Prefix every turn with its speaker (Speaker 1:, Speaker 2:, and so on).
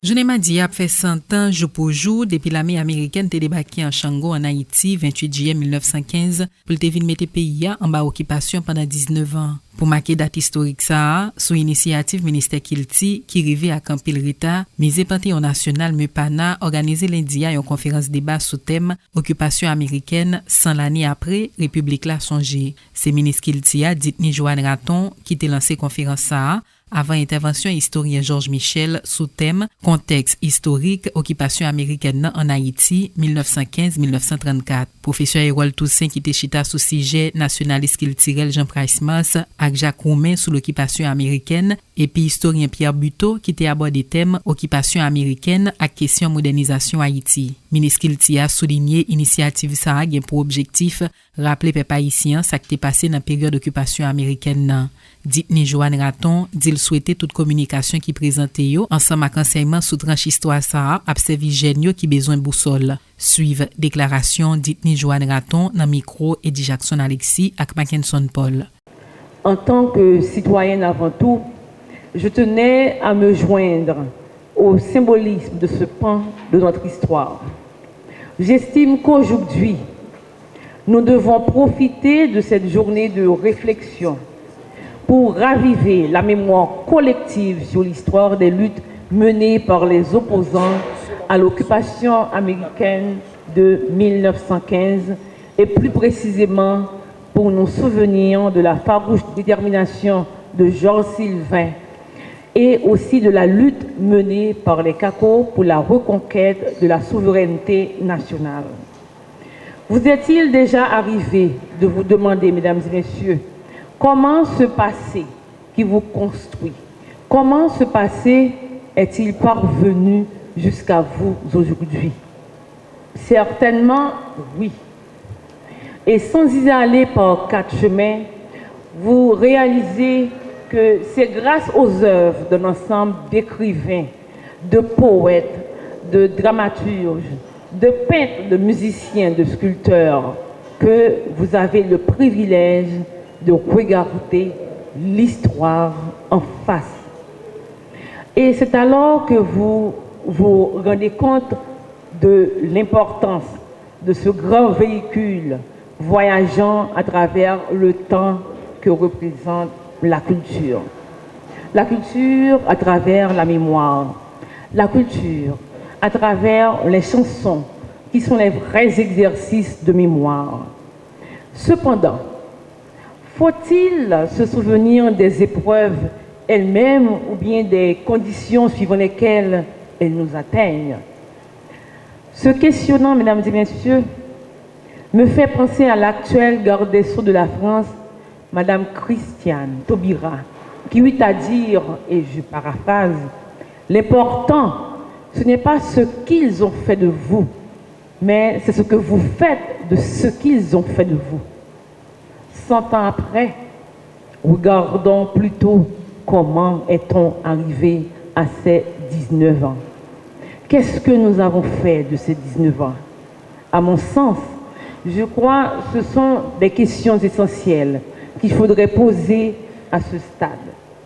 Speaker 1: Journée Madi a fait 100 ans jour pour jour depuis l'armée américaine te débarqué en Chango en Haïti 28 juillet 1915 pour te venir mettre pays en bas occupation pendant 19 ans. Pour marquer date historique ça, sous initiative ministère Kilti qui arrivait à Campil Rita, Musée Panthéon National Mepana organisé lundi une conférence débat sous thème occupation américaine 100 l'année après République la songé. C'est ministre Kilti a dit ni Joanne Raton qui te lancé conférence ça avant intervention historien Georges Michel sous thème contexte historique occupation américaine en Haïti 1915-1934. Professeur Erol Toussaint qui te chita sous sujet nationaliste culturel Jean Price Mars avec Jacques Roumain sous l'occupation américaine et puis historien Pierre Buteau qui te abordé thème occupation américaine à question modernisation Haïti. Ministre Kilti a souligné initiative ça a pour objectif rappeler peuple haïtien ça qui t'est passé dans période d'occupation américaine. Dit ni Joanne Raton, dit souhaiter toute communication qui présente yo ensemble avec enseignement sous tranche histoire ça observer jeune qui besoin boussole. Suivre déclaration dit ni Joanne Raton dans micro et dit Jackson Alexis avec Mackinson Paul.
Speaker 2: En tant que citoyenne avant tout, je tenais à me joindre au symbolisme de ce pan de notre histoire. J'estime qu'aujourd'hui, nous devons profiter de cette journée de réflexion pour raviver la mémoire collective sur l'histoire des luttes menées par les opposants à l'occupation américaine de 1915 et plus précisément pour nous souvenir de la farouche détermination de Georges Sylvain et aussi de la lutte menée par les Cacos pour la reconquête de la souveraineté nationale. Vous est-il déjà arrivé de vous demander, mesdames et messieurs, comment ce passé qui vous construit, comment ce passé est-il parvenu jusqu'à vous aujourd'hui? Certainement, oui. Et sans y aller par quatre chemins, vous réalisez que c'est grâce aux œuvres d'un ensemble d'écrivains, de poètes, de dramaturges, de peintres, de musiciens, de sculpteurs, que vous avez le privilège de regarder l'histoire en face. Et c'est alors que vous vous rendez compte de l'importance de ce grand véhicule voyageant à travers le temps que représente la culture. La culture à travers la mémoire. La culture à travers les chansons qui sont les vrais exercices de mémoire. Cependant, faut-il se souvenir des épreuves elles-mêmes ou bien des conditions suivant lesquelles elles nous atteignent? Ce questionnant, mesdames et messieurs, me fait penser à l'actuelle garde des Sceaux de la France, Madame Christiane Taubira, qui eut à dire, et je paraphrase, l'important, ce n'est pas ce qu'ils ont fait de vous, mais c'est ce que vous faites de ce qu'ils ont fait de vous. 100 ans après, regardons plutôt comment est-on arrivé à ces 19 ans. Qu'est-ce que nous avons fait de ces 19 ans? À mon sens, je crois que ce sont des questions essentielles qu'il faudrait poser à ce stade.